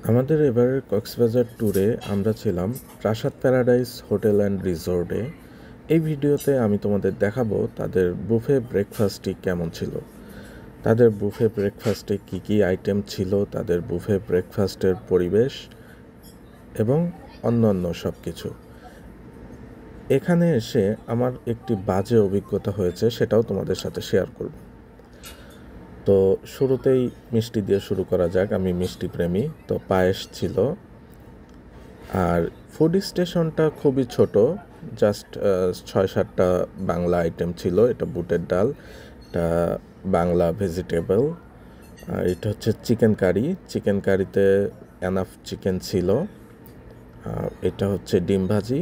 আমাদের এবারের কক্সবাজার ট্যুরে আমরা ছিলাম প্রাসাদ প্যারাডাইস হোটেল অ্যান্ড রিসোর্টে। এই ভিডিওতে আমি তোমাদের দেখাবো তাদের বুফে ব্রেকফাস্টটি কেমন ছিল, তাদের বুফে ব্রেকফাস্টে কী কী আইটেম ছিল, তাদের বুফে ব্রেকফাস্টের পরিবেশ এবং অন্যান্য সব কিছু। এখানে এসে আমার একটি বাজে অভিজ্ঞতা হয়েছে, সেটাও তোমাদের সাথে শেয়ার করব। তো শুরুতেই মিষ্টি দিয়ে শুরু করা যাক, আমি মিষ্টি প্রেমী। তো পায়েস ছিল, আর ফুড স্টেশনটা খুবই ছোট, জাস্ট 6-7টা বাংলা আইটেম ছিল। এটা বুটের ডাল, এটা বাংলা ভেজিটেবল, আর এটা হচ্ছে চিকেন কারি। চিকেন কারিতে এনাফ চিকেন ছিল। এটা হচ্ছে ডিম ভাজি,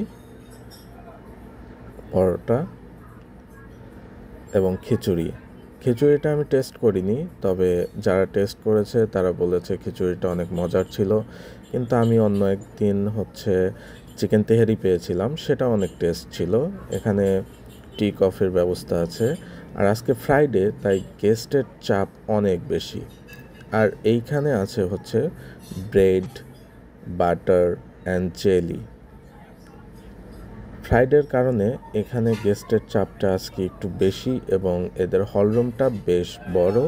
পরোটা এবং খিচুড়ি। খিচুড়িটা আমি টেস্ট করিনি, তবে যারা টেস্ট করেছে তারা বলেছে খিচুড়িটা অনেক মজার ছিল। কিন্তু আমি অন্য একদিন চিকেন তেহারি পেয়েছিলাম, সেটা অনেক টেস্ট ছিল। এখানে টি কফির ব্যবস্থা আছে। আর আজকে ফ্রাইডে, তাই গেস্টের চাপ অনেক বেশি। আর এইখানে আছে ব্রেড, বাটার অ্যান্ড জেলি। ফ্রাইডের কারণে এখানে গেস্টের চাপটা আজকে একটু বেশি, এবং এদের হলরুমটা বেশ বড়।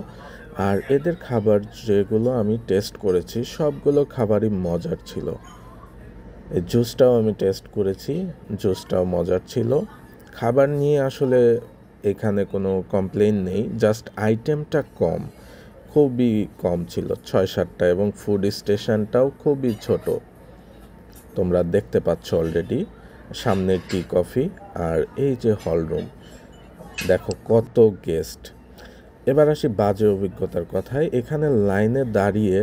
আর এদের খাবার যেগুলো আমি টেস্ট করেছি সবগুলো খাবারই মজার ছিল। এই জুসটাও আমি টেস্ট করেছি, জুসটাও মজার ছিল। খাবার নিয়ে আসলে এখানে কোনো কমপ্লেইন নেই, জাস্ট আইটেমটা কম, খুবই কম ছিল, 6-7টা, এবং ফুড স্টেশনটাও খুবই ছোট। তোমরা দেখতে পাচ্ছ অলরেডি সামনে টি কফি, আর এই যে হলরুম, দেখো কত গেস্ট। এবার আসি বাজে অভিজ্ঞতার কথায়। এখানে লাইনে দাঁড়িয়ে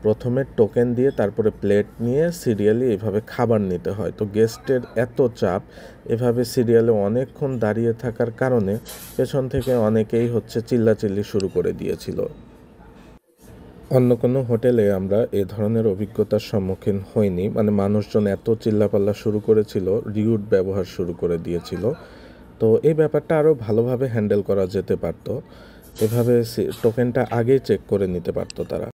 প্রথমে টোকেন দিয়ে তারপরে প্লেট নিয়ে সিরিয়ালি এভাবে খাবার নিতে হয়। তো গেস্টের এত চাপ, এভাবে সিরিয়ালে অনেকক্ষণ দাঁড়িয়ে থাকার কারণে পেছন থেকে অনেকেই চিল্লাচিল্লি শুরু করে দিয়েছিল। অন্য কোনো হোটেলে আমরা এ ধরনের অভিজ্ঞতার সম্মুখীন হইনি, মানে মানুষজন এত চিল্লাপাল্লা শুরু করেছিল, রিউড ব্যবহার শুরু করে দিয়েছিল। তো এই ব্যাপারটা আরও ভালোভাবে হ্যান্ডেল করা যেতে পারতো, এভাবে টোকেনটা আগেই চেক করে নিতে পারতো তারা।